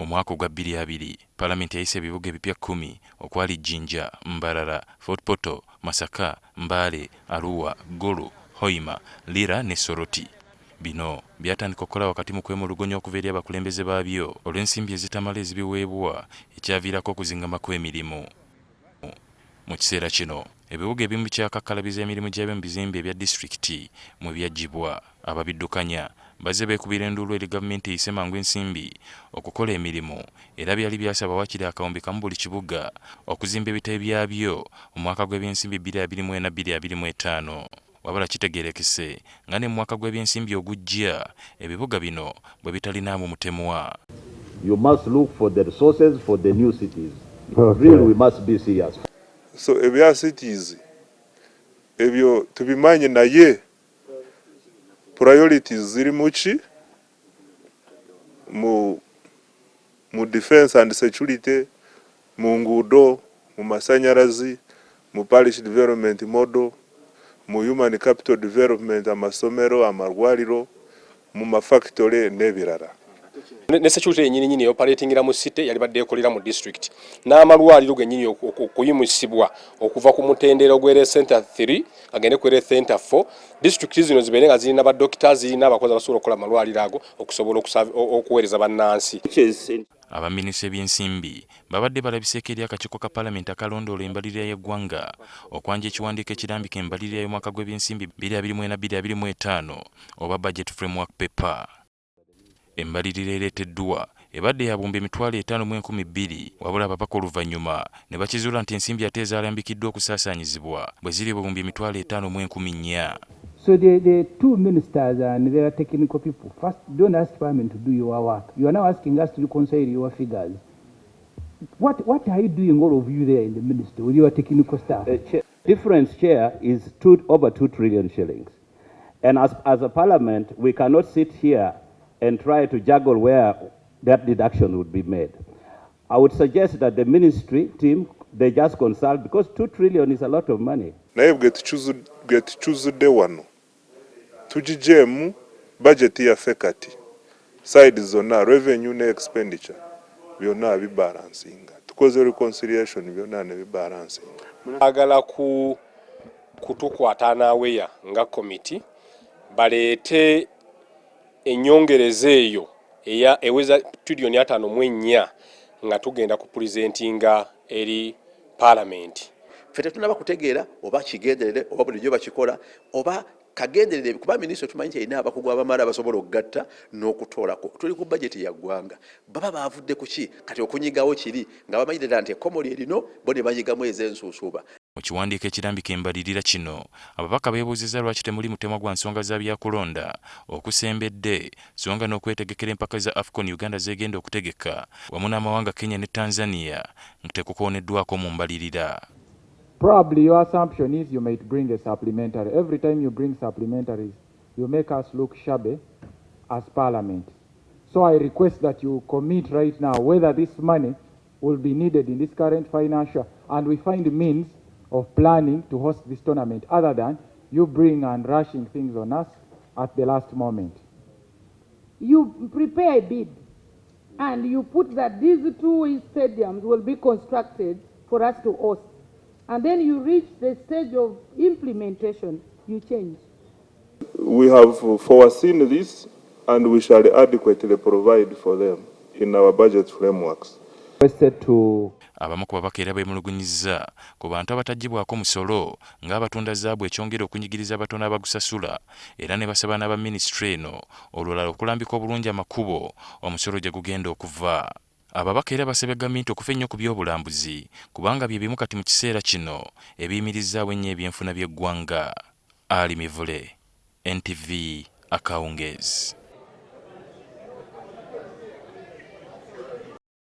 Mu mwaka gwa 2020 Parliament yayise ebibuga ebipya 10 okwali Jinja, Mbarara, Fort Portal, Masaka, Mbale, Arua, Gulu, Hoima, Lira ne Soroti. Bino byatandika okukola wakati mu kwemulugunya okuva eri abakulembeze baabyo olw'ensimbi ezitamala ezibiweebwa ekyaviirako okuzingama kw'emirimu. Mu kiseera kino ebibuga ebimu byakakkalabiza emirimu gyabyo mu bizimbe ebya disitulikiti mu byagibwa. Ababiddukanya bazze beekubira enduulu eri gavumenti eyise mangu ensimbi okukola emirimu era byali byasaba wakiri akawumbi kamu buli kibuga okuzimba ebitebe byabyo mu mwaka gw'ebyensimbi 2024-2025. Wabula kitegeerekese nga ne mu mwaka gw'ebyensimbi ogujja ebibuga bino bwe bitalinaamu mutemwa. You must look for the resources for the new cities. Really, we must be serious. So ebya cities ebyo tubimanye naye priorities ziri muki mu defense and security, mu nguudo, mu masanyalazi, mu parish development model, mu human capital development, amasomero, amalwaliro, mu mafactory n'ebirala. Ne security yennyini operatingira mu city yali badde ekolera mu district n'amalwaliro gennyini okuyimusibwa okuva ku mutendera ogw'ere center 3 agende ku ere center 4. District zino zibeere nga zirina ba doctors, zirina abakozi abasobola okukola amalwaliro ago okusobola okuweereza bannansi. Abaminisita b'ensimbi babadde balabiseeko eri akakiiko ka Paalamenti akalondoola embalirira y'eggwanga okwanja ekiwandiiko ekirambika embalirira y'omwaka gw'ebyensimbi 2024-2025 oba budget framework paper. Embalirira ereeteddwa ebadde yabumba emitwalo 5,200 wabula ababaka oluvannyuma ne bakizuula nti ensimbi ate ezaalambikiddwa okusaasaanyizibwa bwe ziri bumba emitwalo 5,400. So the two ministers and their technical people, first, don't ask Parliament to do your work. You are now asking us to reconcile your figures. What are you doing, all of you there in the ministry, with your technical staff? Difference, Chair, is over 2 trillion shillings. And as a Parliament, we cannot sit here and try to juggle where that deduction would be made. I would suggest that the ministry team, they just consult, because 2 trillion is a lot of money. Naye bwe tukyuzudde wano tugijemu budget yaffe kati side zonna revenue ne expenditure byonna bibalansinga, tukoze reconciliation byonna ne bibalansinga. Agala kutukwata naaweya nga committee baleete ennyongereza eyo eweza trillion 5.4 nga tugenda ku presentinga eri Parliament. Ffe tetunaba kutegeera oba kigenderere oba bulijjo bakikola oba kagenderere kuba minisitule tumanyi nti alina abakugu abamala basobola okugatta n'okutoolako. Tuli ku bajeti ya ggwanga baba baavudde ku ki kati okunyigawo kiri nga bamanyirira nti ekkomoli erino bo ne banyigamu ez'ensuusuuba. Mu kiwandiiko ekirambika embalirira kino ababaka beebuuzizza lwaki temuli mutemwa gwa nsonga za byakulonda okusembedde so nga n'okwetegekera empaka za AFCON Uganda zegenda okutegeka wamu n'amawanga Kenya ne Tanzania tekukooneddwako mu mbalirira. Probably your assumption is you might bring a supplementary. Every time you bring supplementaries, you make us look shabby as Parliament. So I request that you commit right now whether this money will be needed in this current financial, and we find means of planning to host this tournament other than you bring and rushing things on us at the last moment. You prepare a bid and you put that these two stadiums will be constructed for us to host. And then you reach the stage of implementation, you change. We have foreseen this and we shall adequately provide for them in our budget frameworks. Abamu ku babaka era beemulugunyizza ku bantu abataggyibwako musolo ng'abatunda zaabu ekyongera okunyigiriza abatono abagusasula era ne basaba n'abaminisitule eno olulala okulambika obulungi amakubo omusolo gye gugenda okuva. Ababaka era basabye gavumenti okufa ennyo ku by'obulambuzi kubanga bye bimu kati mu kiseera kino ebiyimirizzaawo ennyo ebyenfuna by'eggwanga. Ali Mivule, NTV, Akawungeezi.